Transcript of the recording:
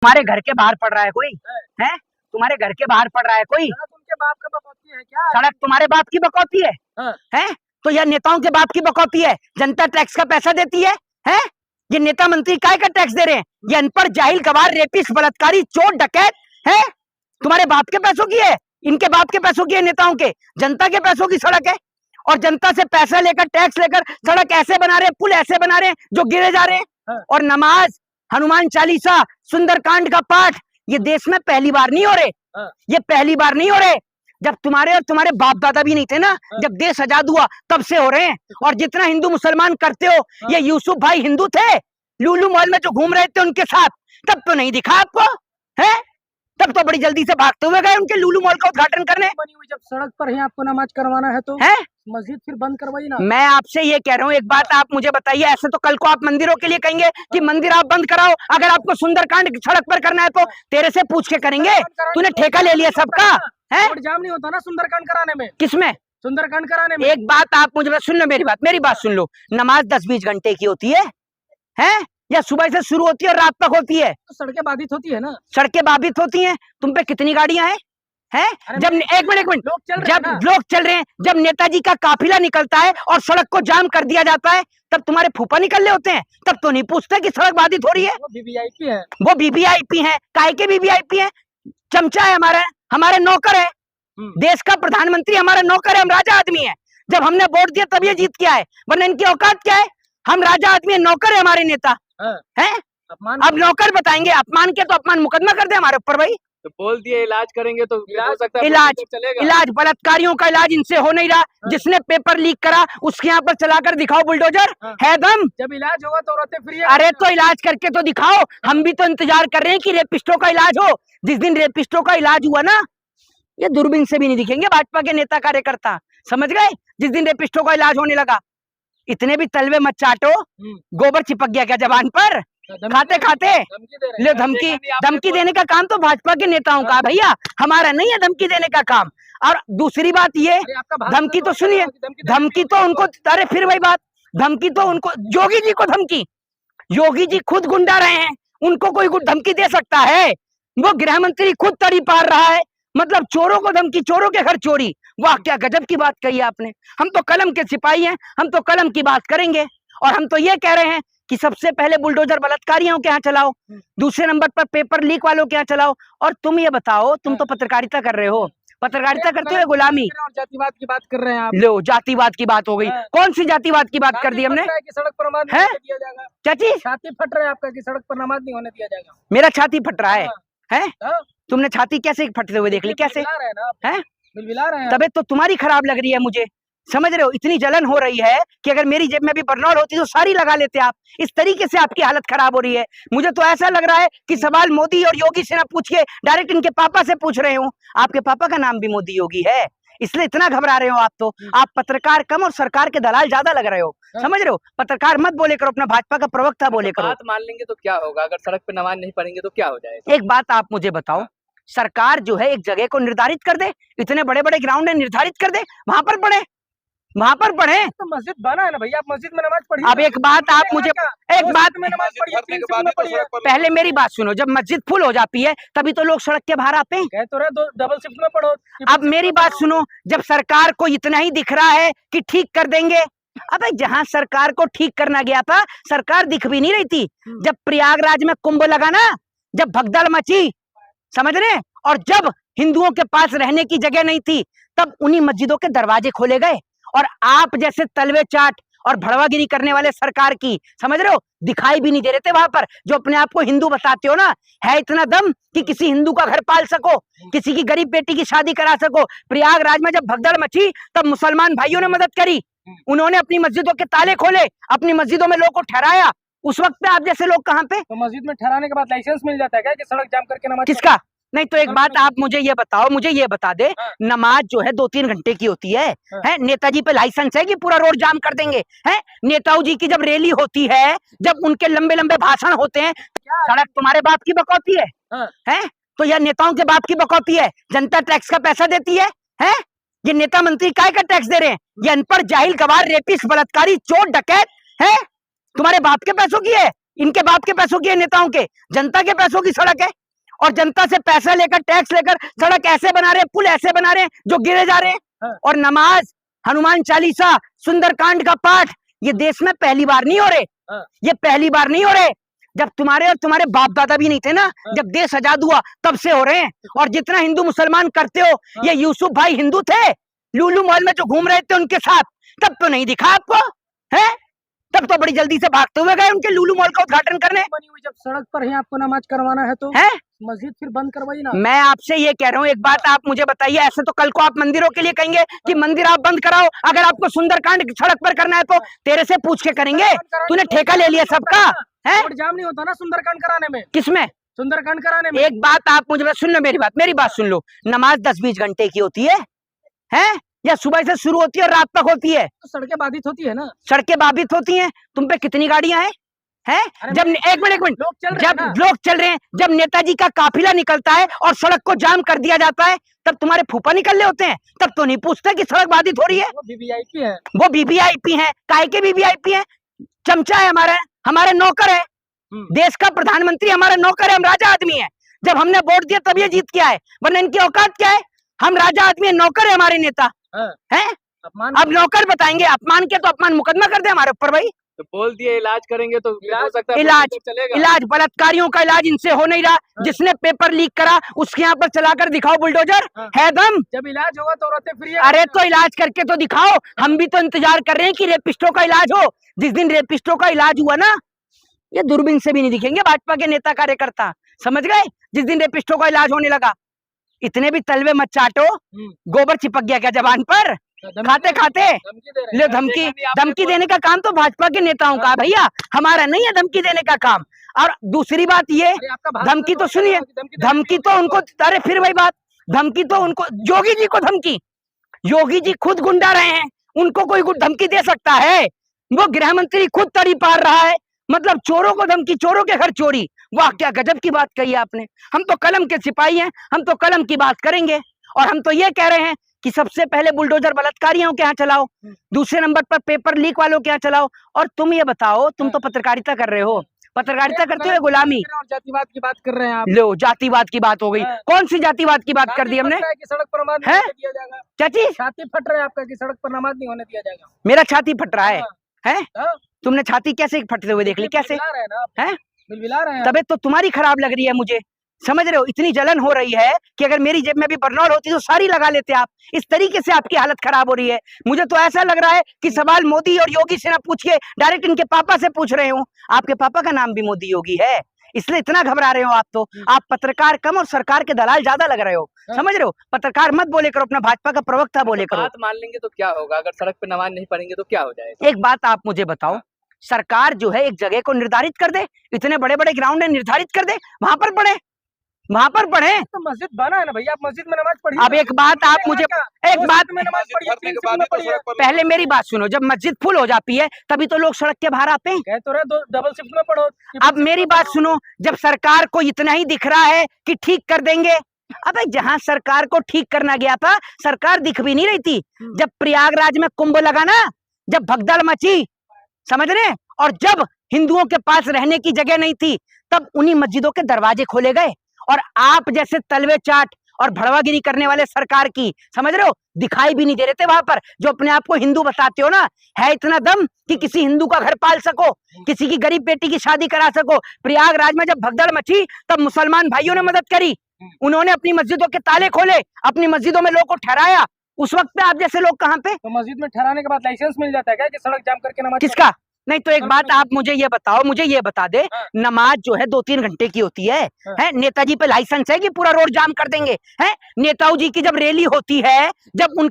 तुम्हारे घर के बाहर पड़ रहा है कोई है? तुम्हारे घर के बाहर पड़ रहा है कोई? उनके बाप का बकौती है क्या? सड़क तुम्हारे बाप की बकौती है? हैं? तो यह नेताओं के बाप की बकौती है। जनता टैक्स का पैसा देती है? हैं? ये नेता मंत्री काय का टैक्स दे रहे हैं? ये अनपढ़ जाहिल गवार रेपिस्ट बलात्कारी चोर डकैत है। तुम्हारे बाप के पैसों की है, इनके बाप के पैसों की है, नेताओं के। जनता के पैसों की सड़क है और जनता से पैसा लेकर टैक्स लेकर सड़क ऐसे बना रहे हैं, पुल ऐसे बना रहे हैं जो गिरे जा रहे हैं। और नमाज, हनुमान चालीसा, सुंदरकांड का पाठ ये देश में पहली बार नहीं हो रहे। ये पहली बार नहीं हो रहे। जब तुम्हारे और तुम्हारे बाप दादा भी नहीं थे ना, जब देश आजाद हुआ तब से हो रहे हैं। और जितना हिंदू मुसलमान करते हो, ये यूसुफ भाई हिंदू थे, लुलु मॉल में जो घूम रहे थे उनके साथ, तब तो नहीं दिखा आपको है? तब तो बड़ी जल्दी से भागते हुए गए उनके लुलु मॉल का उद्घाटन करने। बनी हुई जब सड़क पर ही आपको नमाज करवाना है तो है मस्जिद फिर बंद करवाइए ना। मैं आपसे ये कह रहा हूँ, एक बात आप मुझे बताइए, ऐसे तो कल को आप मंदिरों के लिए कहेंगे कि मंदिर आप बंद कराओ, अगर आपको सुंदरकांड सड़क पर करना है तो तेरे से पूछ के करेंगे। तूने ठेका ले लिया सबका है? जाम नहीं होता ना सुंदरकांड कराने में। किसमें सुंदरकांड कराने में? एक बात आप मुझे सुन लो, मेरी बात सुन लो। नमाज 10-20 घंटे की होती है या सुबह से शुरू होती है और रात तक होती है? तो सड़कें बाधित होती है ना। सड़कें बाधित होती हैं। तुम पे कितनी गाड़ियां हैं? जब एक मिनट जब लोग चल रहे हैं, जब नेताजी का काफिला निकलता है और सड़क को जाम कर दिया जाता है, तब तुम्हारे फूफा निकल रहे होते हैं, तब तो नहीं पूछते कि सड़क बाधित हो रही है। वो वीवीआईपी है। वो वीवीआईपी है। काहे के वीवीआईपी है? चमचा है हमारे नौकर है। देश का प्रधानमंत्री हमारा नौकर है, हम राजा आदमी है। जब हमने वोट दिया तब ये जीत के आए, वरना इनकी औकात क्या है? हम राजा आदमी है, नौकर है हमारे नेता है। अब नौकर बताएंगे, अपमान के तो अपमान मुकदमा कर दे हमारे ऊपर भाई। तो बोल दिए इलाज करेंगे तो हो सकता है इलाज बलात्कारियों का इलाज इनसे हो नहीं रहा। जिसने पेपर लीक करा उसके यहाँ पर चलाकर दिखाओ बुलडोजर। है दम? जब इलाज होगा तो औरतें फ्री है। अरे तो इलाज करके तो दिखाओ। हम भी तो इंतजार कर रहे हैं कि रेपिस्टों का इलाज हो। जिस दिन रेपिस्टों का इलाज हुआ ना, ये दूरबीन से भी नहीं दिखेंगे भाजपा के नेता कार्यकर्ता, समझ गए? जिस दिन रेपिस्टों का इलाज होने लगा, इतने भी तलवे मत चाटो, गोबर चिपक गया क्या जबान पर खाते खाते? ले धमकी देने का काम तो भाजपा के नेताओं का है भैया, हमारा नहीं है धमकी देने का काम। और दूसरी बात ये, धमकी तो सुनिए, धमकी तो उनको, अरे फिर वही बात, धमकी तो उनको, योगी जी को धमकी, योगी जी खुद गुंडा रहे हैं, उनको कोई धमकी दे सकता है? वो गृह मंत्री खुद तड़ी पार रहा है, मतलब चोरों को धमकी, चोरों के घर चोरी। वाह क्या गजब की बात कही आपने। हम तो कलम के सिपाही हैं, हम तो कलम की बात करेंगे। और हम तो ये कह रहे हैं कि सबसे पहले बुलडोजर बलात्कारियों के यहाँ चलाओ, दूसरे नंबर पर पेपर लीक वालों के यहाँ चलाओ। और तुम ये बताओ, तुम तो पत्रकारिता कर रहे हो, पत्रकारिता करते हो गुलामी? जातिवाद की बात कर रहे हैं आप। लो, जातिवाद की बात हो गई। कौन सी जातिवाद की बात कर दी हमने? सड़क पर नमाज नहीं दिया जाएगा। क्या चीज? छाती फट रहा है आपका कि सड़क पर नमाज नहीं होने दिया जाएगा। मेरा छाती फट रहा है? तुमने छाती कैसे फटते हुए देख ली? कैसे है? तबीयत तो तुम्हारी खराब लग रही है मुझे, समझ रहे हो? इतनी जलन हो रही है कि अगर मेरी जेब में भी बर्नौल होती तो सारी लगा लेते आप। इस तरीके से आपकी हालत खराब हो रही है। मुझे तो ऐसा लग रहा है कि सवाल मोदी और योगी से ना पूछ के डायरेक्ट इनके पापा से पूछ रहे हो। आपके पापा का नाम भी मोदी योगी है, इसलिए इतना घबरा रहे हो आप। तो आप पत्रकार कम और सरकार के दलाल ज्यादा लग रहे हो, समझ रहे हो? पत्रकार मत बोले करो, अपना भाजपा का प्रवक्ता बोले करो। बात मान लेंगे तो क्या होगा? अगर सड़क पे नमाज नहीं पढ़ेंगे तो क्या हो जाएगा? एक बात आप मुझे बताओ, सरकार जो है एक जगह को निर्धारित कर दे, इतने बड़े बड़े ग्राउंड है, निर्धारित कर दे, वहां पर पढ़े, वहां पर पढ़े। तो मस्जिद बना है ना भैया, आप मस्जिद में नमाज पढ़िए। अब एक बात आप मुझे, एक बात में नमाज पढ़िए। पहले मेरी बात सुनो, जब मस्जिद फुल हो जाती है तभी तो लोग सड़क के बाहर आते हैं। कह तो रहे डबल शिफ्ट में पढ़ो। अब मेरी बात सुनो, जब सरकार को इतना ही दिख रहा है कि ठीक कर देंगे, अबे जहां सरकार को ठीक करना गया था सरकार दिख भी नहीं रही थी। जब प्रयागराज में कुंभ लगा ना, जब भगदड़ मची, समझ रहे? और जब हिंदुओं के पास रहने की जगह नहीं थी, तब उन्हीं मस्जिदों के दरवाजे खोले गए। और आप जैसे तलवे चाट और भड़वागिरी करने वाले सरकार की, समझ रहे हो, दिखाई भी नहीं दे रहे थे वहां पर। जो अपने आप को हिंदू बताते हो ना, है इतना दम कि किसी हिंदू का घर पाल सको, किसी की गरीब बेटी की शादी करा सको। प्रयागराज में जब भगदड़ मची तब मुसलमान भाइयों ने मदद करी, उन्होंने अपनी मस्जिदों के ताले खोले, अपनी मस्जिदों में लोगों को ठहराया। उस वक्त पे आप जैसे लोग कहाँ पे? तो मस्जिद में ठहराने के बाद लाइसेंस मिल जाता है क्या कि सड़क जाम करके नमाज? किसका? नहीं तो एक बात आप मुझे ये बताओ, मुझे ये बता दे, नमाज जो है 2-3 घंटे की होती है? नेताजी पे लाइसेंस है कि पूरा रोड जाम कर देंगे? है नेताओं जी की जब रैली होती है, जब उनके लंबे लंबे भाषण होते हैं, सड़क तुम्हारे बाप की बकौती है? तो यह नेताओं के बाप की बकौती है। जनता टैक्स का पैसा देती है? ये नेता मंत्री काय का टैक्स दे रहे हैं? ये अनपढ़ जाहिल गवार रेपिस्ट बलात्कारी चोर डकैत है, तुम्हारे बाप के पैसों की है। इनके बाप के पैसों की है, नेताओं के, जनता के पैसों की सड़क है। और जनता से पैसा लेकर, टैक्स लेकर सड़क ऐसे बना रहे हैं, पुल ऐसे बना रहे हैं जो गिरे जा रहे हैं। और नमाज, हनुमान चालीसा, सुंदरकांड का पाठ ये देश में पहली बार नहीं हो रहे, ये पहली बार नहीं हो रहे। जब तुम्हारे और तुम्हारे बाप दादा भी नहीं थे ना, जब देश आजाद हुआ तब से हो रहे हैं। और जितना हिंदू मुसलमान करते हो, ये यूसुफ भाई हिंदू थे, लुलु मॉल में जो घूम रहे थे उनके साथ, तब तो नहीं दिखा आपको है, तब तो बड़ी जल्दी से भागते हुए गए उनके लुलु मॉल का उद्घाटन करने। बनी हुई जब सड़क पर ही आपको नमाज करवाना है तो है मस्जिद फिर बंद करवाइए ना। मैं आपसे ये कह रहा हूँ, एक बात आप मुझे बताइए, ऐसे तो कल को आप मंदिरों के लिए कहेंगे कि मंदिर आप बंद कराओ, अगर आपको सुंदरकांड सड़क पर करना है तो तेरे से पूछ के करेंगे, तूने ठेका ले लिया सबका है। रोड जाम नहीं होता ना सुंदरकांड कराने में, किसमें सुंदरकांड कराने में। एक बात आप मुझे सुन लो, मेरी बात सुन लो। नमाज 10-20 घंटे की होती है या सुबह से शुरू होती है और रात तक होती है? तो सड़कें बाधित होती है ना, सड़कें बाधित होती हैं। तुम पे कितनी गाड़ियां हैं जब एक मिनट लोग चल रहे जब हैं ना। लोग चल रहे हैं, जब नेताजी का काफिला निकलता है और सड़क को जाम कर दिया जाता है, तब तुम्हारे फूफा निकल रहे होते हैं, तब तो नहीं पूछते कि सड़क बाधित हो रही है। वो वीवीआईपी है, वो वीवीआईपी है, काहे के वीवीआईपी है? चमचा है हमारे नौकर है, देश का प्रधानमंत्री हमारा नौकर है, हम राजा आदमी है। जब हमने वोट दिया तब ये जीत के आए, वरना इनकी औकात क्या है? हम राजा आदमी है, नौकर है हमारे नेता है। अब नौकर बताएंगे, अपमान के तो अपमान मुकदमा कर दे हमारे ऊपर भाई। तो बोल दिए इलाज करेंगे तो हो सकता है इलाज चलेगा। इलाज बलात्कारियों का इलाज इनसे हो नहीं रहा। जिसने पेपर लीक करा उसके यहाँ पर चलाकर दिखाओ बुलडोजर, है दम। जब इलाज होगा तो औरतें फ्री है। अरे तो इलाज करके तो दिखाओ, हम भी तो इंतजार कर रहे हैं कि रेपिस्टों का इलाज हो। जिस दिन रेपिस्टों का इलाज हुआ ना, ये दूरबीन से भी नहीं दिखेंगे भाजपा के नेता कार्यकर्ता, समझ गए? जिस दिन रेपिस्टों का इलाज होने लगा, इतने भी तलवे मत चाटो, गोबर चिपक गया क्या जबान पर खाते खाते? ले धमकी देने का काम तो भाजपा के नेताओं का भैया, हमारा नहीं है धमकी देने का काम। और दूसरी बात ये, धमकी तो सुनिए, धमकी तो उनको, अरे फिर वही बात, धमकी तो उनको, योगी जी को धमकी, योगी जी खुद गुंडा रहे हैं, उनको कोई धमकी दे सकता है? वो गृह मंत्री खुद तड़ी पार रहा है, मतलब चोरों को धमकी, चोरों के घर चोरी। वाह क्या गजब की बात कही आपने। हम तो कलम के सिपाही हैं, हम तो कलम की बात करेंगे। और हम तो ये कह रहे हैं कि सबसे पहले बुलडोजर बलात्कारियों के यहाँ चलाओ, दूसरे नंबर पर पेपर लीक वालों के यहाँ चलाओ। और तुम ये बताओ, तुम तो पत्रकारिता कर रहे हो, पत्रकारिता करते हो गुलामी? जातिवाद की बात कर रहे हैं आप। लो जातिवाद की बात हो गई, कौन सी जातिवाद की बात कर दी हमने? सड़क पर नमाज नहीं होने दिया जाएगा। क्या चीज? छाती फट रहा है आपका कि सड़क पर नमाज नहीं होने दिया जाएगा। मेरा छाती फट रहा है? तुमने छाती कैसे फटते हुए देख ली? कैसे है? तबीयत तो तुम्हारी खराब लग रही है मुझे, समझ रहे हो? इतनी जलन हो रही है कि अगर मेरी जेब में भी बर्नौल होती तो सारी लगा लेते आप। इस तरीके से आपकी हालत खराब हो रही है। मुझे तो ऐसा लग रहा है कि सवाल मोदी और योगी से ना पूछ के डायरेक्ट इनके पापा से पूछ रहे हूँ। आपके पापा का नाम भी मोदी योगी है, इसलिए इतना घबरा रहे हो आप। तो आप पत्रकार कम और सरकार के दलाल ज्यादा लग रहे हो, समझ रहे हो? पत्रकार मत बोले करो, अपना भाजपा का प्रवक्ता बोले करो। बात मान लेंगे तो क्या होगा? अगर सड़क पे नमाज नहीं पढ़ेंगे तो क्या हो जाएगा? एक बात आप मुझे बताओ, सरकार जो है एक जगह को निर्धारित कर दे, इतने बड़े बड़े ग्राउंड है, निर्धारित कर दे, वहां पर पढ़े। तो मस्जिद बना है ना भैया, आप मस्जिद में नमाज पढ़िए। अब एक बात आप मुझे, एक बात में नमाज पढ़िए। पहले मेरी बात सुनो, जब मस्जिद फुल हो जाती है तभी तो लोग सड़क के बाहर आते हैं। कह तो रहे डबल शिफ्ट में पढ़ो। अब मेरी बात सुनो, जब सरकार को इतना ही दिख रहा है कि ठीक कर देंगे, अबे जहां सरकार को ठीक करना गया था सरकार दिख भी नहीं रही थी। जब प्रयागराज में कुंभ लगा ना, जब भगदड़ मची, समझ रहे? और जब हिंदुओं के पास रहने की जगह नहीं थी, तब उन्हीं मस्जिदों के दरवाजे खोले गए। और आप जैसे तलवे चाट और भड़वागिरी करने वाले सरकार की, समझ रहे हो, दिखाई भी नहीं दे रहे थे वहां पर। जो अपने आप को हिंदू बताते हो ना, है इतना दम कि किसी हिंदू का घर पाल सको, किसी की गरीब बेटी की शादी करा सको। प्रयागराज में जब भगदड़ मची तब मुसलमान भाइयों ने मदद करी, उन्होंने अपनी मस्जिदों के ताले खोले, अपनी मस्जिदों में लोगों को ठहराया। उस वक्त पे आप जैसे लोग कहाँ पे? तो मस्जिद में ठहराने के बाद लाइसेंस मिल जाता है क्या कि सड़क जाम करके नमाज? किसका? नहीं तो एक बात आप मुझे ये बताओ, मुझे ये बता दे, नमाज जो है 2-3 घंटे की होती है, नेताजी पे लाइसेंस है कि पूरा रोड जाम कर देंगे? है नेताओं जी की जब रैली होती है, जब उन